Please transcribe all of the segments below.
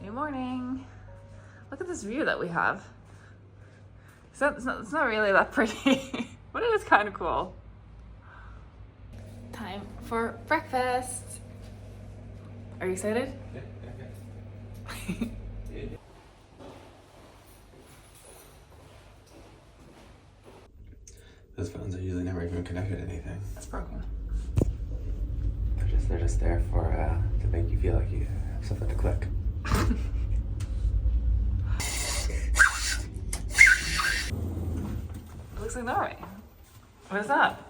Good morning. Look at this view that we have. It's not really that pretty, but it is kind of cool. Time for breakfast. Are you excited? Yeah. Those phones are usually never even connected to anything. It's broken. They're just there for to make you feel like you have something to click. It looks like Norway. What is that?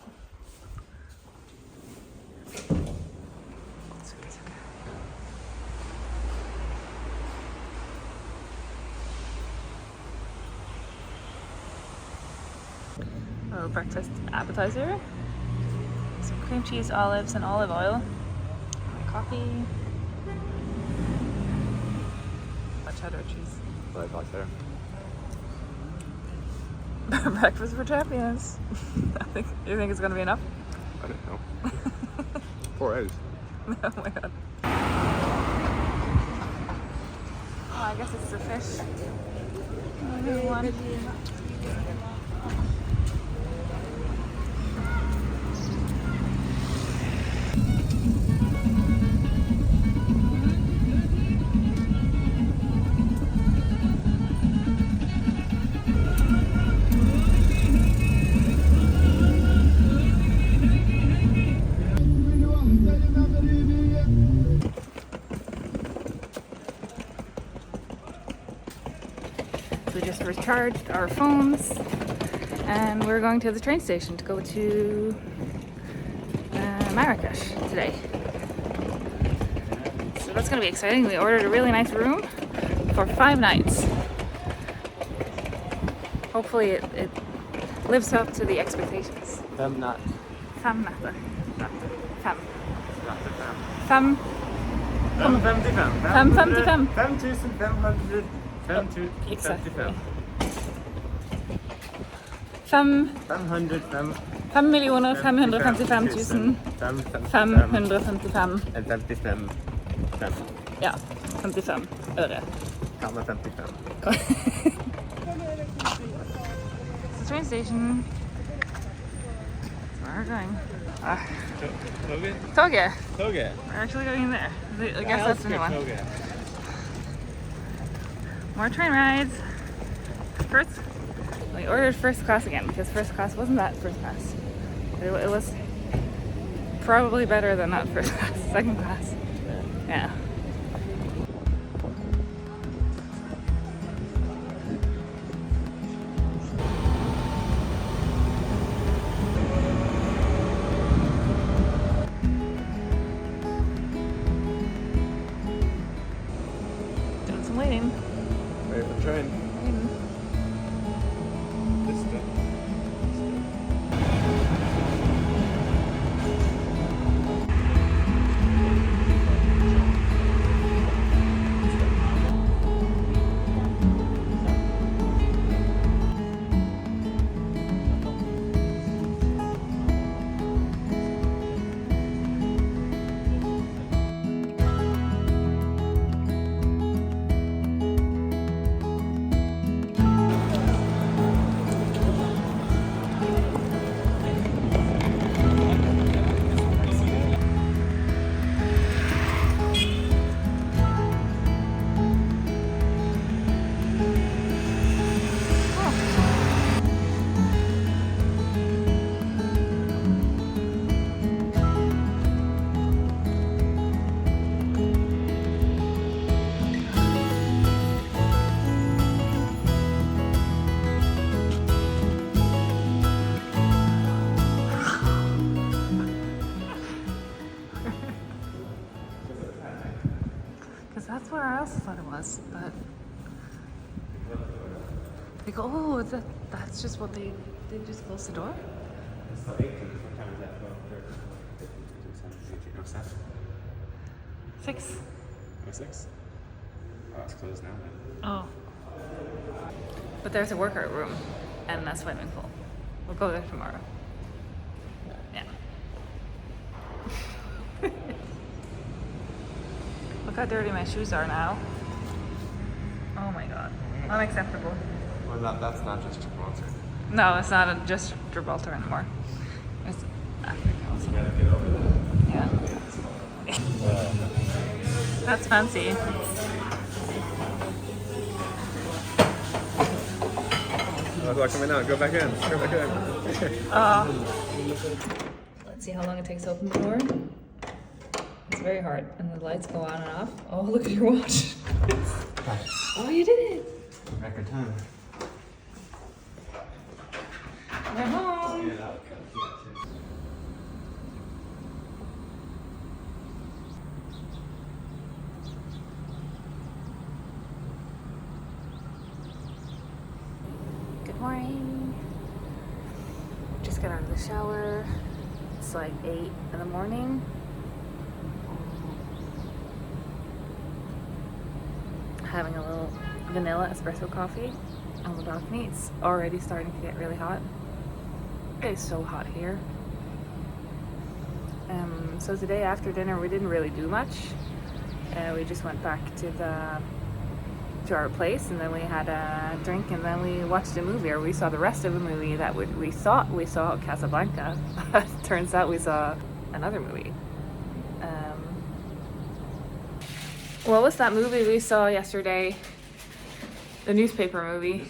Oh, breakfast appetizer. Some cream cheese, olives, and olive oil. Coffee. Cheddar cheese. What I thought there. Breakfast for champions. You think it's gonna be enough? I don't know. 4 eggs. Oh my god. Oh, I guess it's the fish. One. We just recharged our phones and we're going to the train station to go to Marrakech today. So that's going to be exciting. We ordered a really nice room for 5 nights. Hopefully it lives up to the expectations. Fem not. Fem natter. Fem. Fem. Fem. 555. 555. 5500. Exactly. 555. 5 555 55. Ja, 55 øre. Kan med 55. It's the train station. That's where we're going. Toge. Toge. We're actually going in there. I guess that's the new one. More train rides. First, we ordered first class again because first class wasn't that first class. It was probably better than not first class, second class. Yeah. Doing some waiting. Wait for the train. This way. That's where I also thought it was, but they go, oh, that's just what they just closed the door? It's the 18th. What time is that? 12:30. 6. 06? Oh, it's closed now then. Oh. But there's a workout room and a swimming pool. We'll go there tomorrow. Yeah. Look how dirty my shoes are now. Unacceptable. Well, that's not just Gibraltar. No, it's not just Gibraltar anymore. It's Africa. You gotta get over that. Yeah. That's fancy. Oh, look, coming out. Go back in. Go back in. Let's see how long it takes to open the door. It's very hard, and the lights go on and off. Oh, look at your watch. Oh, you did it. Record time. We're home. Good morning. Just got out of the shower. It's like 8 in the morning. Having a little vanilla espresso coffee on the balcony. It's already starting to get really hot. It's so hot here. So today after dinner we didn't really do much. We just went back to our place, and then we had a drink, and then we watched a movie, or we saw the rest of a movie that we thought we saw Casablanca. Turns out we saw another movie. What was that movie we saw yesterday? The newspaper movie.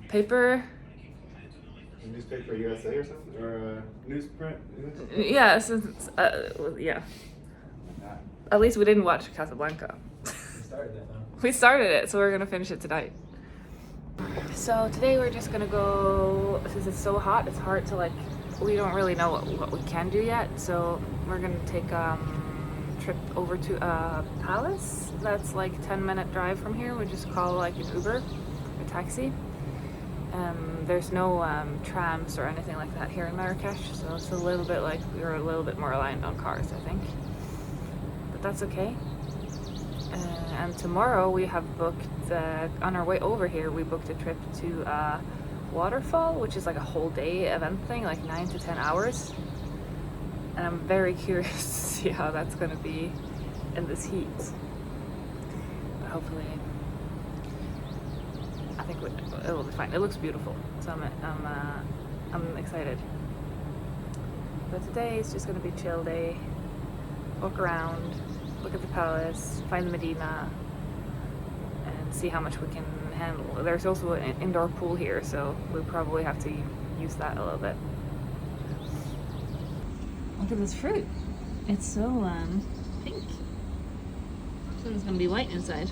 Paper. Newspaper USA or something? Or newsprint? Yeah, yeah. At least we didn't watch Casablanca. We started it, so we're gonna finish it tonight. So today we're just gonna go, since it's so hot, it's hard to we don't really know what we can do yet. So we're gonna take trip over to a palace that's like 10-minute drive from here. We just call an Uber, a taxi. There's no trams or anything like that here in Marrakech, so it's a little bit we're a little bit more reliant on cars, I think. But that's okay. And tomorrow we have booked, on our way over here, we booked a trip to a waterfall, which is like a whole day event thing, like 9 to 10 hours. And I'm very curious to see how that's going to be in this heat. But hopefully, I think it will be fine. It looks beautiful, so I'm excited. But today is just going to be a chill day. Walk around, look at the palace, find the Medina, and see how much we can handle. There's also an indoor pool here, so we'll probably have to use that a little bit. Look at this fruit. It's so pink. So it's gonna be white inside.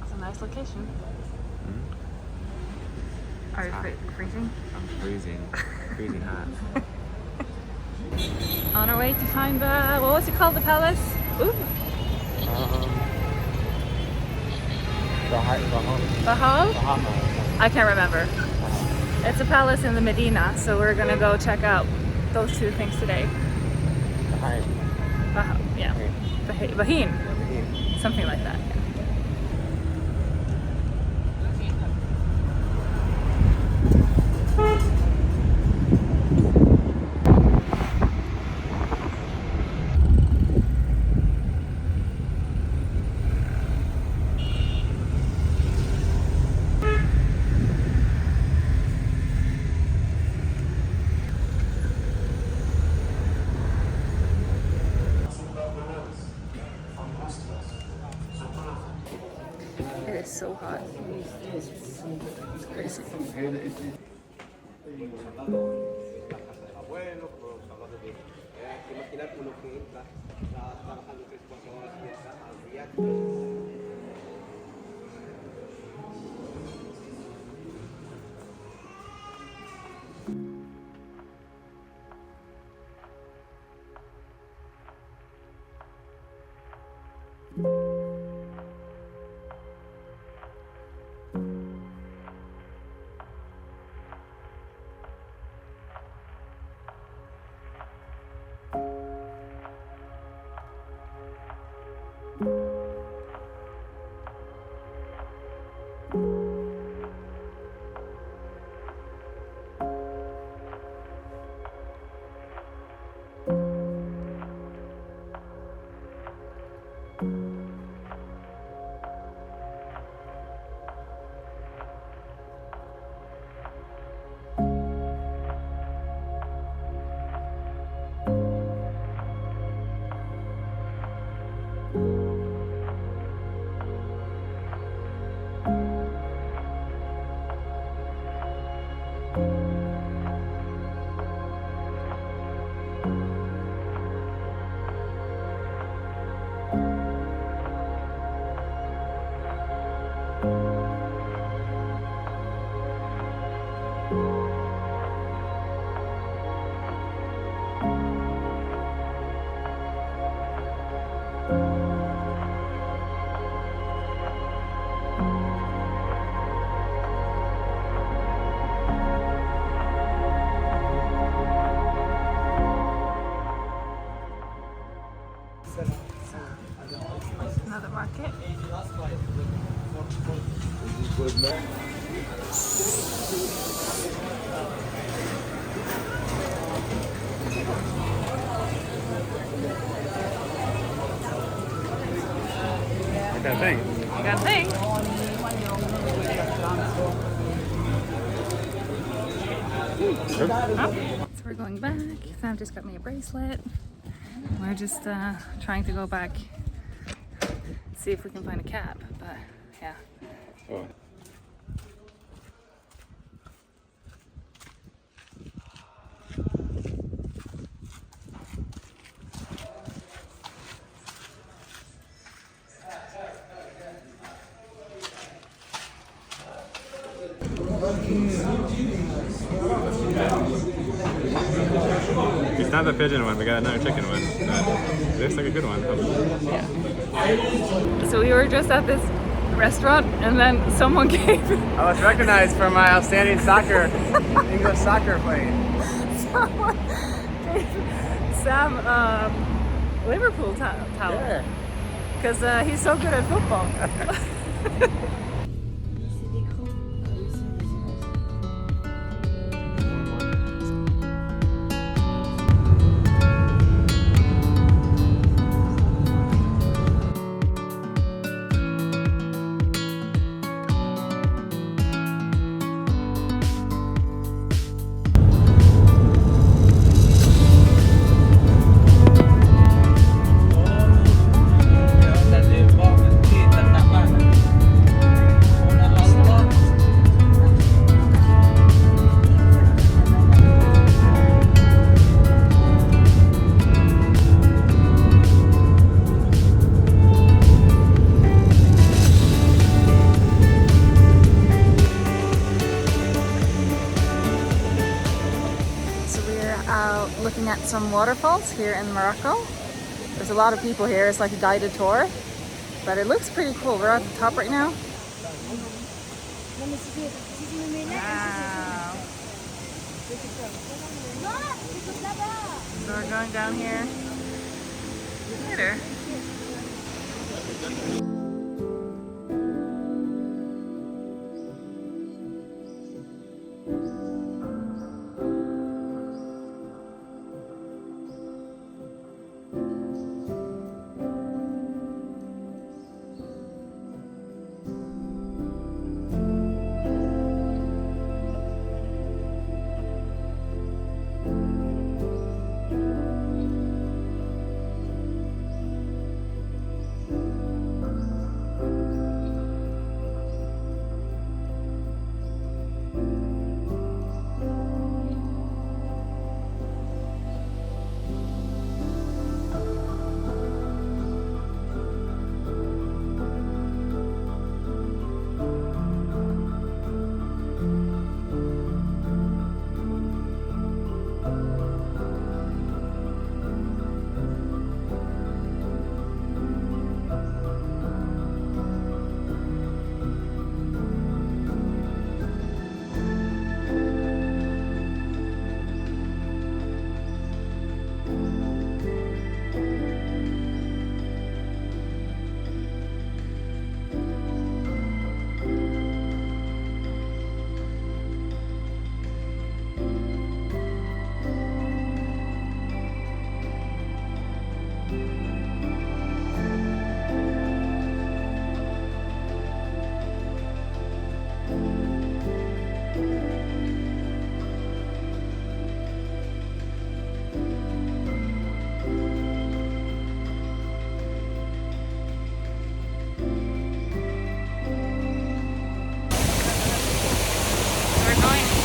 It's a nice location. Mm-hmm. Are you freezing? I'm freezing. Freezing hot. On our way to find what was it called, the palace? Ooh. Bahal? I can't remember. It's a palace in the Medina, so we're gonna go check out those two things today. Bahal, yeah. Bahin. Something like that. Yeah. It is so hot. It's crazy. you. Another market. What kind of thing? You got a thing. Oh. So we're going back. Sam just got me a bracelet. We're just trying to go back, see if we can find a cab, but yeah. Oh. It's not the pigeon one, we got another chicken one. It looks like a good one. Yeah. So we were just at this restaurant and then someone gave I was recognized for my outstanding English soccer playing. someone gave Sam Liverpool towel because he's so good at football. Looking at some waterfalls here in Morocco. There's a lot of people here. It's like a guided tour, but it looks pretty cool. We're at the top right now. Wow. So we're going down here later.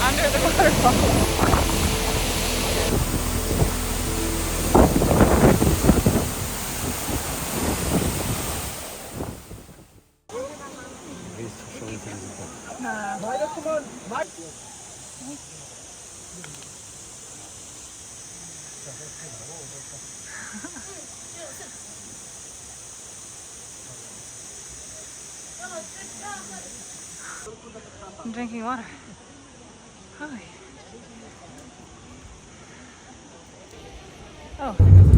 Under the waterfall. I'm drinking water. Holy. Oh.